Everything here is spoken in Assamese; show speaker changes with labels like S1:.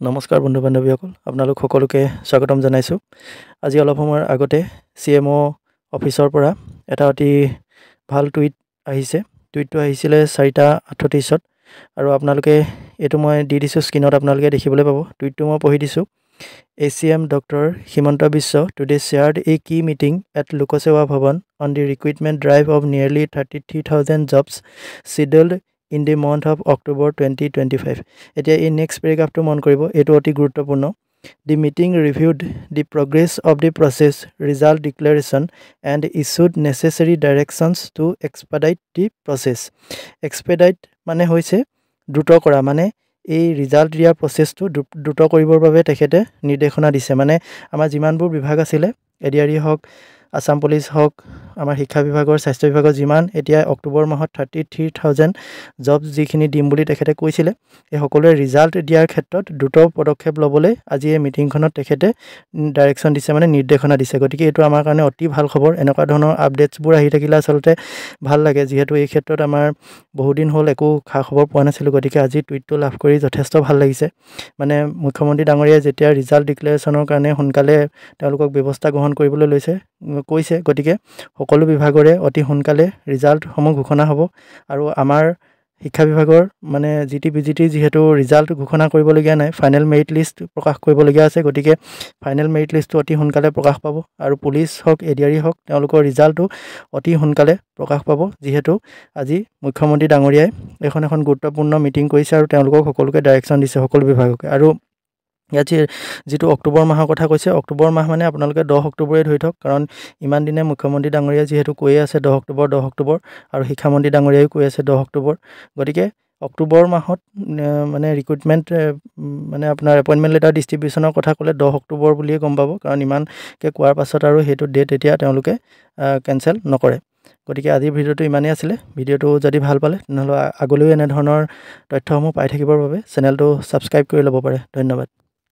S1: নমস্কাৰ বন্ধু বান্ধৱীসকল আপোনালোক সকলোকে স্বাগতম জনাইছোঁ আজি অলপ সময়ৰ আগতে CMO অফিচৰ পৰা এটা অতি ভাল টুইট আহিছে টুইটটো আহিছিলে 4:38 আৰু আপোনালোকে এটো মই দি দিছোঁ স্ক্ৰিনত আপোনালোকে দেখিবলৈ পাব টুইটটো মই পঢ়ি দিছোঁ ACM Dr. Himanta Biswa today shared a key meeting at Lokasewa Bhavan on the recruitment drive of nearly 33,000 jobs scheduled in the month of October 2025. এতিয়া এই নেক্সট পেৰাগ্ৰাফটো মন কৰিব এটো অতি গুৰুত্বপূৰ্ণ The meeting reviewed the progress of the process, result declaration and issued necessary directions to expedite the process. Expedite মানে হৈছে দ্ৰুত কৰা মানে এই ৰিজাল্ট দিয়া প্ৰসেসটো দ্ৰুত কৰিবৰ বাবে তেখেতে নিৰ্দেশনা দিছে মানে আমাৰ যিমানবোৰ বিভাগ আছিল এডিআৰই হক আসাম পুলিচ হক আমাৰ শিক্ষা বিভাগৰ স্বাস্থ্য বিভাগৰ যিমান এতিয়া অক্টোবৰ মাহত 33,000 জবস যিখিনি দিম বুলি তেখেতে কৈছিল এই সকলোৰে ৰিজাল্ট দিয়াৰ ক্ষেত্ৰত দ্ৰুত পদক্ষেপ লবলৈ আজি এই মিটিংখনত তেখেতে ডাইৰেকশন দিছে মানে নিৰ্দেশনা দিছে গতিকে এটো আমাৰ কাৰণে অতি ভাল খবৰ এনেকুৱা ধৰণৰ আপডেটছবোৰ আহি থাকিলে আসলতে ভাল লাগে যেহেতু এই ক্ষেত্ৰত আমাৰ বহু দিন হ'ল একো খা খবৰ পোৱা নাছিল গতিকে আজি টুইটটো লাভ কৰি যথেষ্ট ভাল লাগিছে মানে মুখ্যমন্ত্ৰী ডাঙৰীয়া যেতিয়া ৰিজাল্ট ডিক্লেৰেচনৰ কাৰণে সোনকালে তেওঁলোকক ব্যৱস্থা গ্ৰহণ কৰিবলৈ লৈছে কৈছে গতিকে সকলো বিভাগৰে অতি সোনকালে ৰিজাল্ট সমূহ ঘোষণা হ'ব আৰু আমাৰ শিক্ষা বিভাগৰ মানে জিটিবিজিটি যেহেতু ৰিজাল্ট ঘোষণা কৰিবলগীয়া নাই ফাইনেল মেৰিট লিষ্ট প্ৰকাশ কৰিবলগীয়া আছে গতিকে ফাইনেল মেৰিট লিষ্টটো অতি সোনকালে প্ৰকাশ পাব আৰু পুলিচ হক এডিআৰই হক তেওঁলোকৰ ৰিজাল্টটো অতি সোনকালে প্ৰকাশ পাব যেহেতু আজি মুখ্যমন্ত্ৰী ডাঙৰীয়াই এখন গুৰুত্বপূৰ্ণ মিটিং কৰিছে আৰু তেওঁলোকক সকলোকে ডাইৰেকশন দিছে সকলো বিভাগকে আৰু ইয়াতে যেটো অক্টোবৰ মাহৰ কথা কৈছে অক্টোবৰ মাহ মানে আপোনালোকে 10 অক্টোবৰে ধৰি থক কাৰণ ইমান দিনে মুখ্যমন্ত্ৰী ডাঙৰীয়া যেহেতু কৈ আছে 10 অক্টোবৰ আৰু শিক্ষা মন্ত্ৰী ডাঙৰীয়াই কৈ আছে 10 অক্টোবৰ গতিকে অক্টোবৰ মাহত মানে ৰিক্ৰুটমেন্ট মানে আপোনাৰ এপইন্টমেন্ট লেটাৰ ডিস্ট্ৰিবিউচনৰ কথা ক'লে 10 অক্টোবৰ বুলিয়ে গম পাব কাৰণ ইমান কে কোৱাৰ পাছত আৰু হেতু ডেট এতিয়া তেওঁলোকে কেনসেল নকৰে গতিকে আজি ভিডিওটো ইমানেই আছিল ভিডিওটো যদি ভাল পালে নহলে আগলৈও এনে ধৰণৰ তথ্যসমূহ পাই থাকিবৰ বাবে চেনেলটো সাবস্ক্ৰাইব কৰি ল'ব পাৰে ধন্যবাদ